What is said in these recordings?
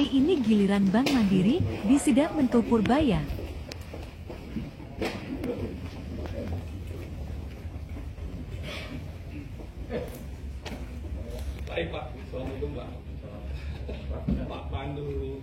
Kali ini giliran Bank Mandiri disidak Menko Purbaya. Baik Pak, Assalamualaikum Pak. Pak Pandu.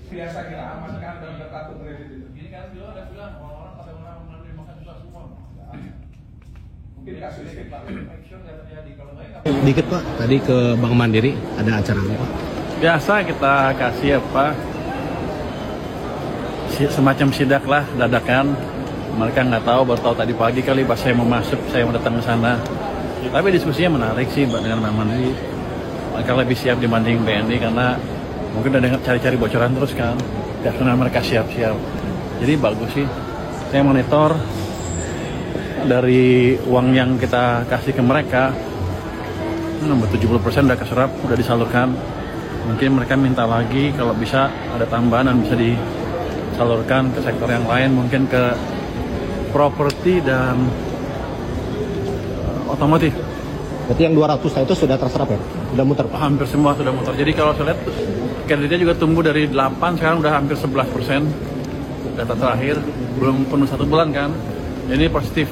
Biasa kira aman kan dalam kartu kredit itu. Ini kan dulu ada bilang orang-orang pada orang menerima makan susah semua. Mungkin kasusnya Pak, make sure nggak terjadi. Kalau nggak Dikit Pak, tadi ke Bank Mandiri ada acara apa Pak? Biasa kita kasih apa semacam sidak lah dadakan. Mereka nggak tahu, baru tahu tadi pagi kali pas saya mau masuk, saya mau datang ke sana. Tapi diskusinya menarik sih Mbak dengan Bank Mandiri. Mereka lebih siap dibanding BNI karena mungkin udah dengar cari-cari bocoran terus kan. Karena mereka siap-siap. Jadi bagus sih. Saya monitor dari uang yang kita kasih ke mereka, 70% udah keserap, udah disalurkan. Mungkin mereka minta lagi kalau bisa ada tambahan dan bisa disalurkan ke sektor yang lain, mungkin ke properti dan otomotif. Berarti yang 200 itu sudah terserap ya? Sudah muter Pak? Hampir semua sudah muter. Jadi kalau saya lihat kreditnya juga tumbuh dari 8 sekarang udah hampir 11%. Data terakhir belum penuh 1 bulan kan. Ini positif,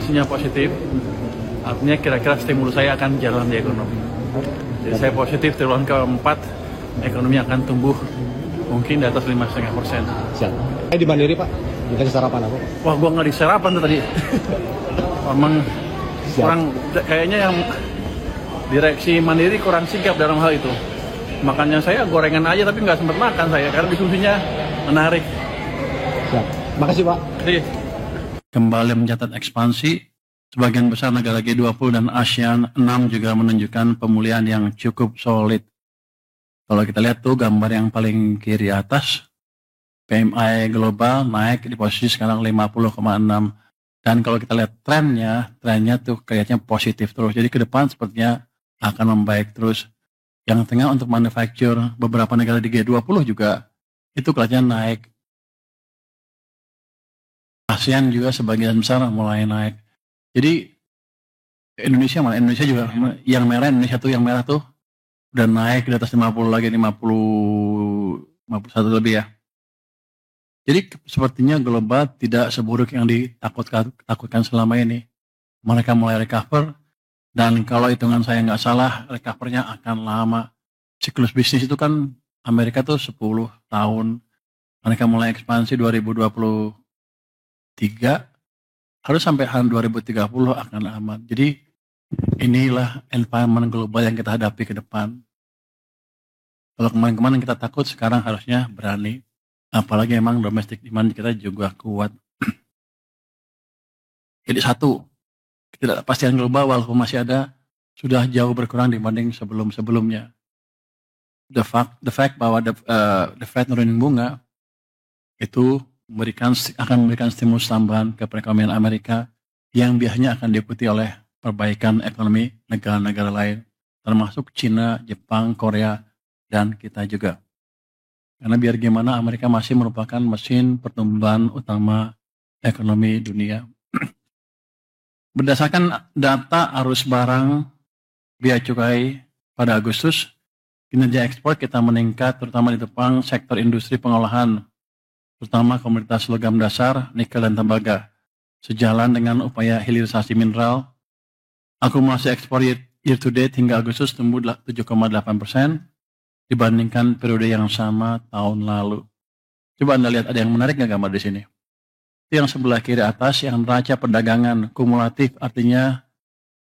sinyal positif. Artinya kira-kira stimulus saya akan jalan di ekonomi. Jadi saya positif triwulan keempat ekonomi akan tumbuh mungkin di atas 5,5%. Siap. Di Mandiri Pak, dikasih sarapan apa Pak? Wah, gua nggak disarapan tuh tadi. Memang kurang, kayaknya yang direksi Mandiri kurang sigap dalam hal itu. Makanya saya gorengan aja tapi nggak sempat makan saya karena diskusinya menarik. Siap. Makasih Pak. Jadi, kembali mencatat ekspansi. Sebagian besar negara G20 dan ASEAN 6 juga menunjukkan pemulihan yang cukup solid. Kalau kita lihat tuh gambar yang paling kiri atas, PMI global naik di posisi sekarang 50,6. Dan kalau kita lihat trennya tuh kayaknya positif terus. Jadi ke depan sepertinya akan membaik terus. Yang tengah untuk manufacture beberapa negara di G20 juga itu kelihatan naik. ASEAN juga sebagian besar mulai naik. Jadi Indonesia juga yang merah, Indonesia tuh yang merah tuh udah naik di atas 50 lagi, 51 lebih ya. Jadi sepertinya global tidak seburuk yang ditakutkan selama ini. Mereka mulai recover dan kalau hitungan saya nggak salah recovernya akan lama. Siklus bisnis itu kan Amerika tuh 10 tahun. Mereka mulai ekspansi 2023. Harus sampai 2030 akan aman. Jadi inilah environment global yang kita hadapi ke depan. Kalau kemarin-kemarin kita takut, sekarang harusnya berani. Apalagi emang domestic demand kita juga kuat. Jadi satu, ketidakpastian global walaupun masih ada, sudah jauh berkurang dibanding sebelum-sebelumnya. The fact bahwa the Fed nurunin bunga, itu akan memberikan stimulus tambahan ke perekonomian Amerika yang biasanya akan diikuti oleh perbaikan ekonomi negara-negara lain, termasuk Cina, Jepang, Korea, dan kita juga. Karena biar gimana Amerika masih merupakan mesin pertumbuhan utama ekonomi dunia. Berdasarkan data arus barang bea cukai pada Agustus, kinerja ekspor kita meningkat terutama di depan sektor industri pengolahan, terutama komoditas logam dasar, nikel dan tembaga. Sejalan dengan upaya hilirisasi mineral, akumulasi ekspor year to date hingga Agustus tumbuh 7,8% dibandingkan periode yang sama tahun lalu. Coba Anda lihat, ada yang menarik nggak gambar di sini? Itu yang sebelah kiri atas, yang neraca perdagangan kumulatif, artinya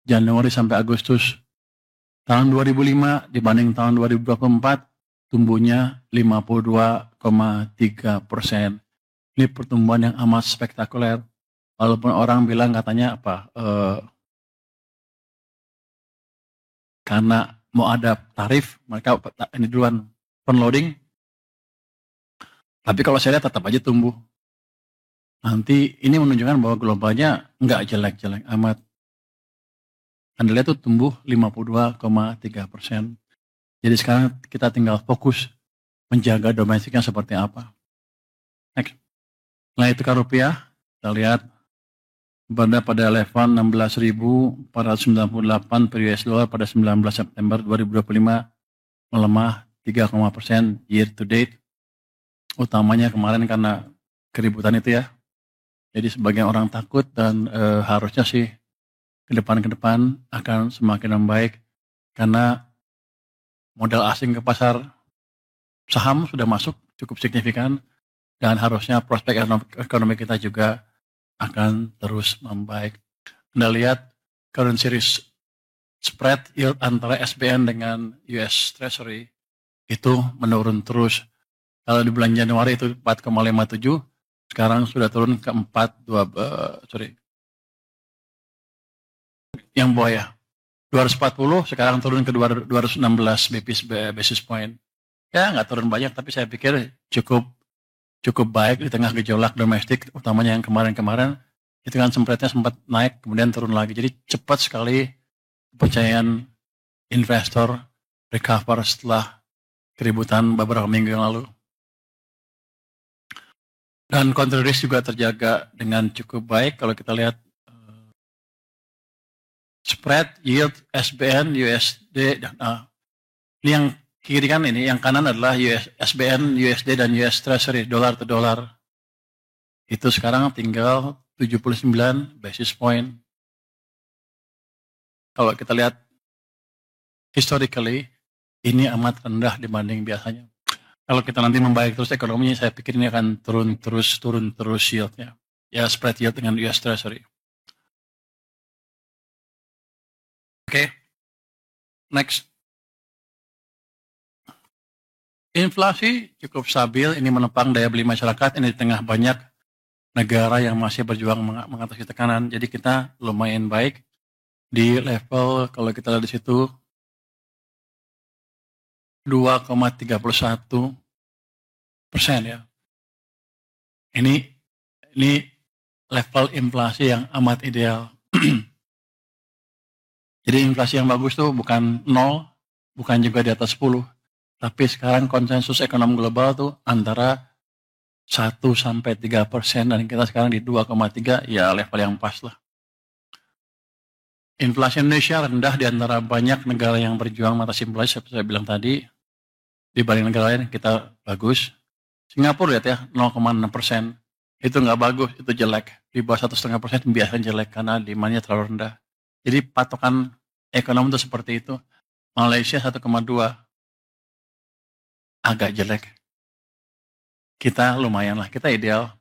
Januari sampai Agustus tahun 2005 dibanding tahun 2024, tumbuhnya 52,3%. Ini pertumbuhan yang amat spektakuler. Walaupun orang bilang katanya karena mau ada tarif, mereka ini duluan front loading. Tapi kalau saya lihat tetap aja tumbuh. Nanti ini menunjukkan bahwa globalnya nggak jelek-jelek amat. Anda lihat tuh tumbuh 52,3%. Jadi sekarang kita tinggal fokus menjaga domestiknya seperti apa. Next. Nah itu tukar rupiah, kita lihat berada pada level 16.498 per US dollar pada 19 September 2025, melemah 3,% year to date. Utamanya kemarin karena keributan itu ya. Jadi sebagian orang takut dan harusnya sih ke depan akan semakin membaik karena modal asing ke pasar saham sudah masuk cukup signifikan dan harusnya prospek ekonomi kita juga akan terus membaik. Anda lihat currency risk spread yield antara SBN dengan US Treasury itu menurun terus. Kalau di bulan Januari itu 4,57, sekarang sudah turun ke 4,2, yang bawah ya, 240, sekarang turun ke 216 basis point. Ya nggak turun banyak, tapi saya pikir cukup baik di tengah gejolak domestik, utamanya yang kemarin-kemarin, itu kan spreadnya sempat naik, kemudian turun lagi. Jadi cepat sekali kepercayaan investor recover setelah keributan beberapa minggu yang lalu. Dan counter risk juga terjaga dengan cukup baik. Kalau kita lihat spread, yield, SBN, USD, ini yang kiri kan ini, yang kanan adalah SBN, USD, dan US Treasury, dolar to dolar. Itu sekarang tinggal 79 basis point. Kalau kita lihat historically, ini amat rendah dibanding biasanya. Kalau kita nanti membaik terus ekonominya, saya pikir ini akan turun terus yieldnya. Ya, spread yield dengan US Treasury. Oke. Next. Inflasi cukup stabil, ini menopang daya beli masyarakat, ini di tengah banyak negara yang masih berjuang mengatasi tekanan. Jadi kita lumayan baik di level, kalau kita lihat di situ, 2,31% ya. Ini level inflasi yang amat ideal. Jadi inflasi yang bagus tuh bukan 0, bukan juga di atas 10. Tapi sekarang konsensus ekonomi global tuh antara 1-3%, dan kita sekarang di 2,3, ya level yang pas lah. Inflasi Indonesia rendah di antara banyak negara yang berjuang mengatasi inflasi, seperti saya bilang tadi. Dibanding negara lain kita bagus. Singapura lihat ya, 0,6%. Itu nggak bagus, itu jelek. Di bawah 1,5% biasanya jelek karena demandnya terlalu rendah. Jadi patokan ekonomi itu seperti itu. Malaysia 1,2, agak jelek. Kita lumayan lah, kita ideal.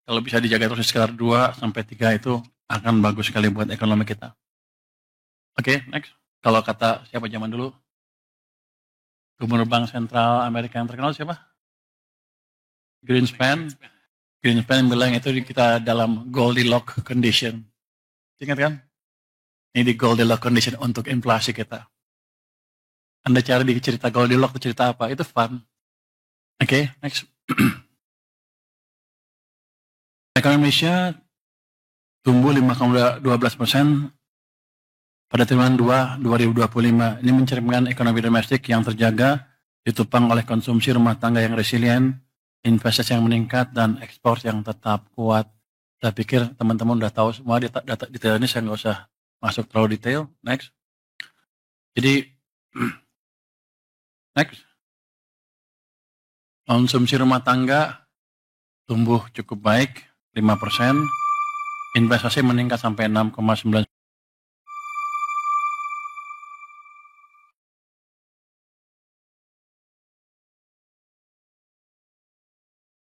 Kalau bisa dijaga terus sekitar 2-3 itu akan bagus sekali buat ekonomi kita. Oke, next. Kalau kata siapa zaman dulu? Gubernur Bank Sentral Amerika yang terkenal siapa? Greenspan. Greenspan bilang itu kita dalam Goldilocks condition. Ingat kan? Ini di Goldilocks condition untuk inflasi kita. Anda cari di cerita Goldilocks itu cerita apa? Itu fun. Oke, next. Ekonomi Indonesia tumbuh 5,12% pada triwulan 2 2025. Ini mencerminkan ekonomi domestik yang terjaga, ditopang oleh konsumsi rumah tangga yang resilient, investasi yang meningkat, dan ekspor yang tetap kuat. Saya pikir teman-teman udah tahu semua data detail ini, saya nggak usah masuk terlalu detail. Next. Jadi, next. Konsumsi rumah tangga tumbuh cukup baik, 5%. Investasi meningkat sampai 6,9%.